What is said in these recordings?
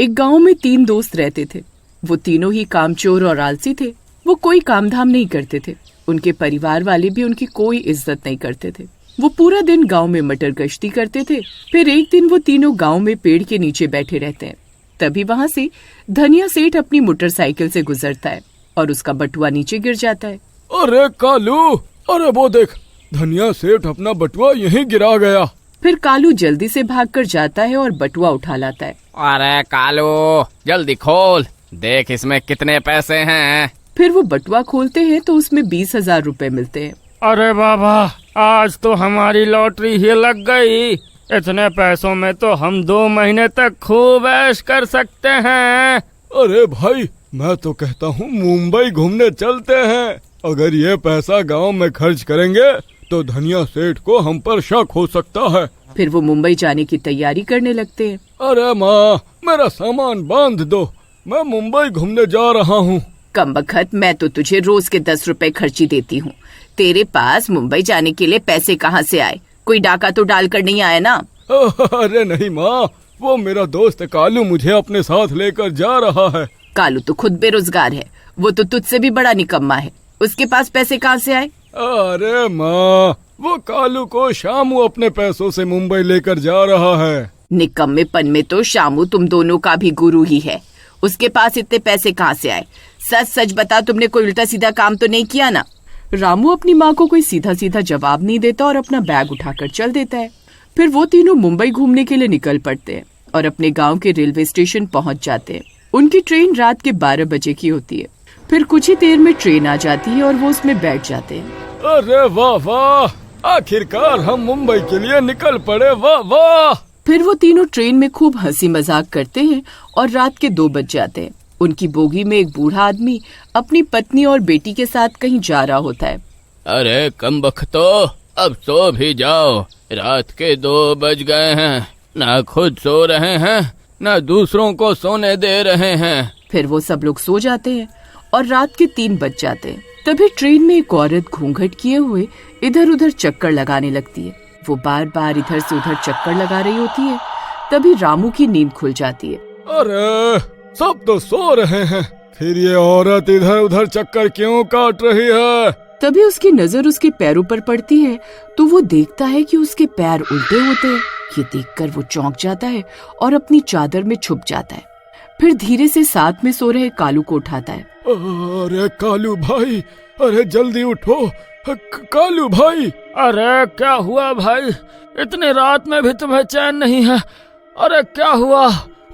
एक गांव में 3 दोस्त रहते थे। वो तीनों ही कामचोर और आलसी थे। वो कोई काम धाम नहीं करते थे। उनके परिवार वाले भी उनकी कोई इज्जत नहीं करते थे। वो पूरा दिन गांव में मटर गश्ती करते थे। फिर एक दिन वो तीनों गांव में पेड़ के नीचे बैठे रहते हैं। तभी वहां से धनिया सेठ अपनी मोटरसाइकिल से गुजरता है और उसका बटुआ नीचे गिर जाता है। अरे कालू, अरे वो देख, धनिया सेठ अपना बटुआ यहीं गिरा गया। फिर कालू जल्दी से भागकर जाता है और बटुआ उठा लाता है। अरे कालू, जल्दी खोल, देख इसमें कितने पैसे हैं। फिर वो बटुआ खोलते हैं तो उसमें 20,000 रुपए मिलते हैं। अरे बाबा, आज तो हमारी लॉटरी ही लग गई। इतने पैसों में तो हम 2 महीने तक खूब ऐश कर सकते हैं। अरे भाई, मैं तो कहता हूँ मुंबई घूमने चलते हैं। अगर ये पैसा गांव में खर्च करेंगे तो धनिया सेठ को हम पर शक हो सकता है। फिर वो मुंबई जाने की तैयारी करने लगते हैं। अरे माँ, मेरा सामान बांध दो, मैं मुंबई घूमने जा रहा हूँ। कमबख्त, मैं तो तुझे रोज के 10 रुपए खर्ची देती हूँ। तेरे पास मुंबई जाने के लिए पैसे कहाँ से आए? कोई डाका तो डाल कर नहीं आया ना? अरे नहीं माँ, वो मेरा दोस्त कालू मुझे अपने साथ लेकर जा रहा है। कालू तो खुद बेरोजगार है। वो तो तुझसे भी बड़ा निकम्मा है। उसके पास पैसे कहाँ से आए? अरे माँ, वो कालू को शामू अपने पैसों से मुंबई लेकर जा रहा है। निकम्मेपन में तो शामू तुम दोनों का भी गुरु ही है। उसके पास इतने पैसे कहाँ से आए? सच सच बता, तुमने कोई उल्टा सीधा काम तो नहीं किया ना? रामू अपनी माँ को कोई सीधा सीधा जवाब नहीं देता और अपना बैग उठाकर चल देता है। फिर वो तीनों मुंबई घूमने के लिए निकल पड़ते हैं और अपने गांव के रेलवे स्टेशन पहुंच जाते हैं। उनकी ट्रेन रात के 12 बजे की होती है। फिर कुछ ही देर में ट्रेन आ जाती है और वो उसमें बैठ जाते हैं। अरे वाह वाह, आखिरकार हम मुंबई के लिए निकल पड़े, वाह वाह। फिर वो तीनों ट्रेन में खूब हंसी मजाक करते हैं और रात के 2 बज जाते हैं। उनकी बोगी में एक बूढ़ा आदमी अपनी पत्नी और बेटी के साथ कहीं जा रहा होता है। अरे कमबख्तो, अब सो भी जाओ, रात के 2 बज गए हैं। ना खुद सो रहे हैं, ना दूसरों को सोने दे रहे हैं। फिर वो सब लोग सो जाते हैं और रात के 3 बज जाते हैं। तभी ट्रेन में एक औरत घूंघट किए हुए इधर उधर चक्कर लगाने लगती है। वो बार बार इधर से उधर चक्कर लगा रही होती है। तभी रामू की नींद खुल जाती है। अरे सब तो सो रहे हैं, फिर ये औरत इधर उधर चक्कर क्यों काट रही है? तभी उसकी नजर उसके पैरों पर पड़ती है तो वो देखता है कि उसके पैर उल्टे होते हैं। ये देखकर वो चौंक जाता है और अपनी चादर में छुप जाता है। फिर धीरे से साथ में सो रहे कालू को उठाता है। अरे कालू भाई, अरे जल्दी उठो, कालू भाई। अरे क्या हुआ भाई, इतनी रात में भी तुम्हें चैन नहीं है? अरे क्या हुआ?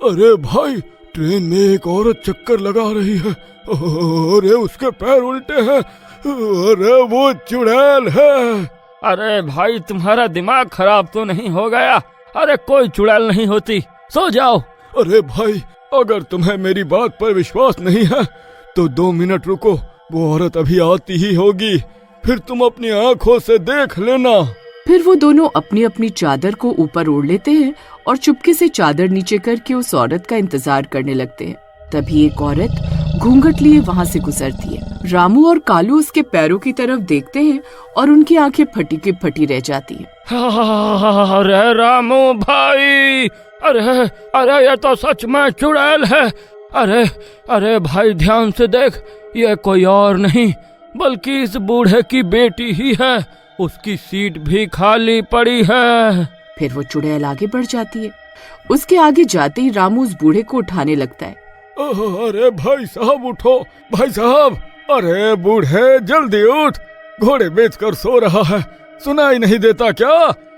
अरे भाई, ट्रेन में एक औरत चक्कर लगा रही है। अरे उसके पैर उल्टे हैं। अरे वो चुड़ैल है। अरे भाई, तुम्हारा दिमाग खराब तो नहीं हो गया? अरे कोई चुड़ैल नहीं होती, सो जाओ। अरे भाई, अगर तुम्हें मेरी बात पर विश्वास नहीं है तो 2 मिनट रुको, वो औरत अभी आती ही होगी, फिर तुम अपनी आँखों से देख लेना। फिर वो दोनों अपनी अपनी चादर को ऊपर ओढ़ लेते हैं और चुपके से चादर नीचे करके उस औरत का इंतजार करने लगते हैं। तभी एक औरत घूंघट लिए वहाँ से गुजरती है। रामू और कालू उसके पैरों की तरफ देखते हैं और उनकी आंखें फटी की फटी रह जाती है। अरे रामू भाई, अरे अरे ये तो सच में चुड़ैल है। अरे अरे भाई, ध्यान से देख, ये कोई और नहीं बल्कि इस बूढ़े की बेटी ही है। उसकी सीट भी खाली पड़ी है। फिर वो चुड़ैल आगे बढ़ जाती है। उसके आगे जाते ही रामू उस बूढ़े को उठाने लगता है। अरे भाई साहब उठो, भाई साहब। अरे बूढ़े जल्दी उठ, घोड़े बेचकर सो रहा है, सुनाई नहीं देता क्या?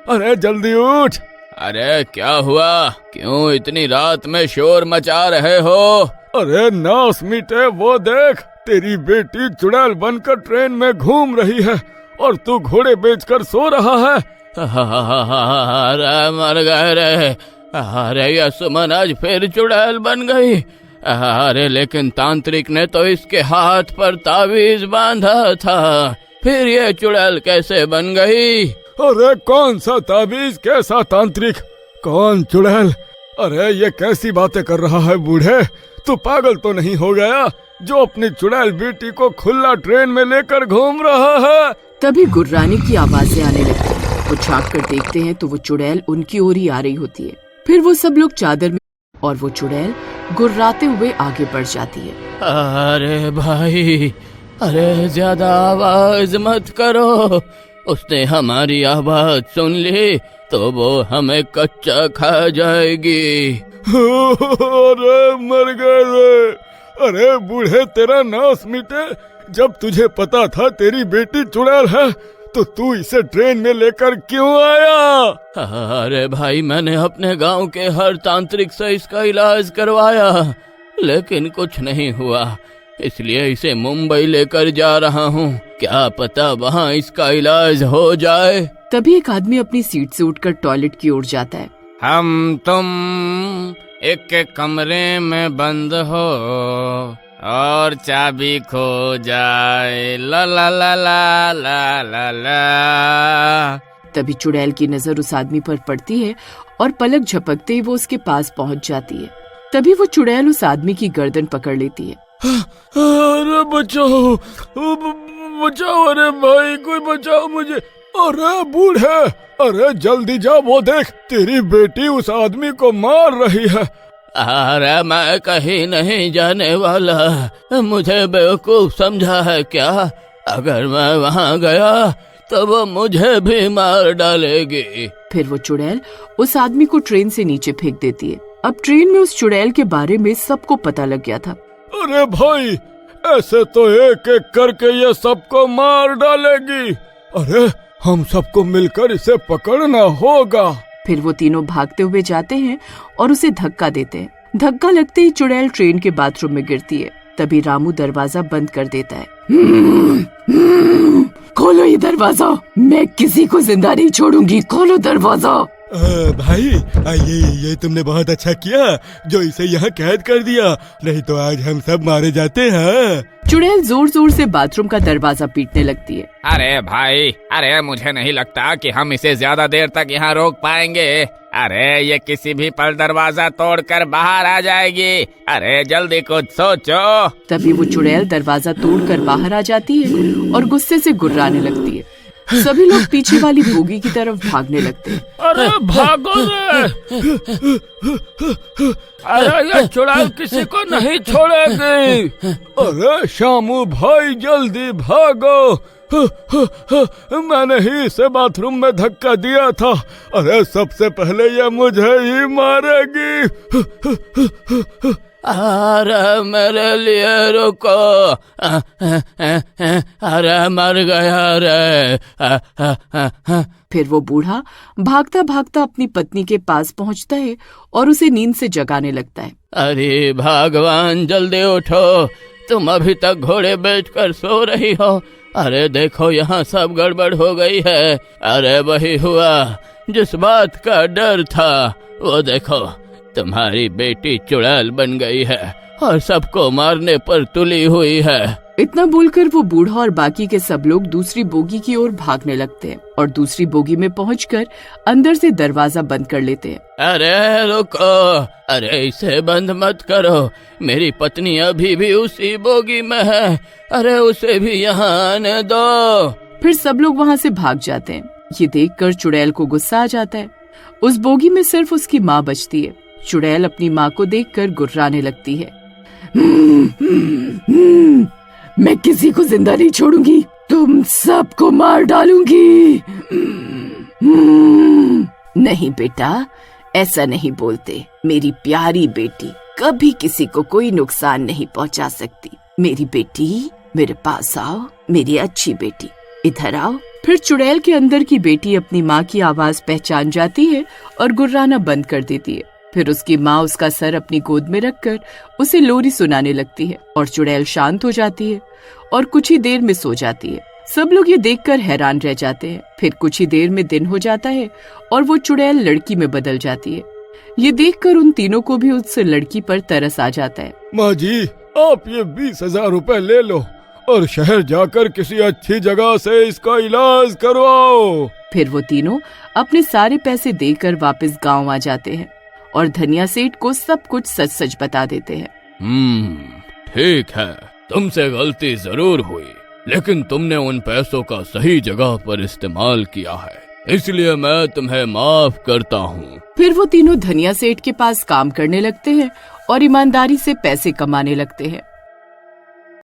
अरे जल्दी उठ। अरे क्या हुआ, क्यों इतनी रात में शोर मचा रहे हो? अरे नास मीटे, वो देख, तेरी बेटी चुड़ैल बनकर ट्रेन में घूम रही है और तू घोड़े बेचकर सो रहा है। अरे मर गए रे। अरे ये सुमन आज फिर चुड़ैल बन गई। अरे लेकिन तांत्रिक ने तो इसके हाथ पर तावीज बांधा था, फिर ये चुड़ैल कैसे बन गई? अरे कौन सा तावीज, कैसा तांत्रिक, कौन चुड़ैल? अरे ये कैसी बातें कर रहा है बूढ़े? तू पागल तो नहीं हो गया जो अपनी चुड़ैल बेटी को खुला ट्रेन में लेकर घूम रहा है? तभी गुर्राने की आवाजें आने लगती हैं। वो झांक कर देखते हैं तो वो चुड़ैल उनकी ओर ही आ रही होती है। फिर वो सब लोग चादर में और वो चुड़ैल गुर्राते हुए आगे बढ़ जाती है। अरे भाई, अरे ज्यादा आवाज मत करो, उसने हमारी आवाज सुन ली तो वो हमें कच्चा खा जाएगी। अरे मर गए रे। अरे बूढ़े, तेरा नाश मिटे। जब तुझे पता था तेरी बेटी चुड़ैल है तो तू इसे ट्रेन में लेकर क्यों आया? अरे भाई, मैंने अपने गांव के हर तांत्रिक से इसका इलाज करवाया लेकिन कुछ नहीं हुआ, इसलिए इसे मुंबई लेकर जा रहा हूँ। क्या पता वहाँ इसका इलाज हो जाए। तभी एक आदमी अपनी सीट से उठकर टॉयलेट की ओर जाता है। हम तुम एक कमरे में बंद हो और चाबी खो जाए, ला ला ला ला ला ला ला। तभी चुड़ैल की नजर उस आदमी पर पड़ती है और पलक झपकते ही वो उसके पास पहुंच जाती है। तभी वो चुड़ैल उस आदमी की गर्दन पकड़ लेती है। अरे बचाओ, बचाओ, अरे भाई कोई बचाओ मुझे। अरे बूढ़े, अरे जल्दी जा, वो देख तेरी बेटी उस आदमी को मार रही है। अरे मैं कहीं नहीं जाने वाला, मुझे बेवकूफ समझा है क्या? अगर मैं वहाँ गया तो वो मुझे भी मार डालेगी। फिर वो चुड़ैल उस आदमी को ट्रेन से नीचे फेंक देती है। अब ट्रेन में उस चुड़ैल के बारे में सबको पता लग गया था। अरे भाई, ऐसे तो एक एक करके ये सबको मार डालेगी। अरे हम सबको मिलकर इसे पकड़ना होगा। फिर वो तीनों भागते हुए जाते हैं और उसे धक्का देते हैं। धक्का लगते ही चुड़ैल ट्रेन के बाथरूम में गिरती है। तभी रामू दरवाजा बंद कर देता है। खोलो ये दरवाजा, मैं किसी को जिंदा नहीं छोड़ूंगी, खोलो दरवाजा। भाई, ये तुमने बहुत अच्छा किया जो इसे यहाँ कैद कर दिया, नहीं तो आज हम सब मारे जाते हैं। चुड़ैल जोर जोर से बाथरूम का दरवाजा पीटने लगती है। अरे भाई, अरे मुझे नहीं लगता कि हम इसे ज्यादा देर तक यहाँ रोक पाएंगे। अरे ये किसी भी पल दरवाजा तोड़कर बाहर आ जाएगी। अरे जल्दी कुछ सोचो। तभी वो चुड़ैल दरवाजा तोड़कर बाहर आ जाती है और गुस्से से गुर्राने लगती है। सभी लोग पीछे वाली बोगी की तरफ भागने लगते हैं। अरे भागो रे! अरे ये चुड़ैल किसी को नहीं छोड़ेगी। अरे शामू भाई, जल्दी भागो। मैंने ही इसे बाथरूम में धक्का दिया था। अरे सबसे पहले ये मुझे ही मारेगी। अरे मेरे लिए रुको, अरे मर गया रे। फिर वो बूढ़ा भागता भागता अपनी पत्नी के पास पहुंचता है और उसे नींद से जगाने लगता है। अरे भगवान, जल्दी उठो, तुम अभी तक घोड़े बेचकर सो रही हो। अरे देखो यहाँ सब गड़बड़ हो गई है। अरे वही हुआ जिस बात का डर था, वो देखो तुम्हारी बेटी चुड़ैल बन गई है और सबको मारने पर तुली हुई है। इतना बोलकर वो बूढ़ा और बाकी के सब लोग दूसरी बोगी की ओर भागने लगते हैं और दूसरी बोगी में पहुंचकर अंदर से दरवाजा बंद कर लेते हैं। अरे रुको, अरे इसे बंद मत करो, मेरी पत्नी अभी भी उसी बोगी में है। अरे उसे भी यहाँ आने दो। फिर सब लोग वहाँ से भाग जाते हैं। ये देखकर चुड़ैल को गुस्सा आ जाता है। उस बोगी में सिर्फ उसकी माँ बचती है। चुड़ैल अपनी माँ को देखकर गुर्राने लगती है। मैं किसी को जिंदा नहीं छोड़ूंगी, तुम सबको मार डालूंगी। नहीं बेटा, ऐसा नहीं बोलते। मेरी प्यारी बेटी कभी किसी को कोई नुकसान नहीं पहुंचा सकती। मेरी बेटी, मेरे पास आओ, मेरी अच्छी बेटी, इधर आओ। फिर चुड़ैल के अंदर की बेटी अपनी माँ की आवाज पहचान जाती है और गुर्राना बंद कर देती है। फिर उसकी माँ उसका सर अपनी गोद में रखकर उसे लोरी सुनाने लगती है और चुड़ैल शांत हो जाती है और कुछ ही देर में सो जाती है। सब लोग ये देखकर हैरान रह जाते हैं। फिर कुछ ही देर में दिन हो जाता है और वो चुड़ैल लड़की में बदल जाती है। ये देखकर उन तीनों को भी उस लड़की पर तरस आ जाता है। माँ जी, आप ये 20,000 रुपए ले लो और शहर जाकर किसी अच्छी जगह से इसका इलाज करवाओ। फिर वो तीनों अपने सारे पैसे देकर वापस गाँव आ जाते हैं और धनिया सेठ को सब कुछ सच सच बता देते हैं। ठीक है, तुमसे गलती जरूर हुई, लेकिन तुमने उन पैसों का सही जगह पर इस्तेमाल किया है, इसलिए मैं तुम्हें माफ करता हूँ। फिर वो तीनों धनिया सेठ के पास काम करने लगते हैं और ईमानदारी से पैसे कमाने लगते हैं।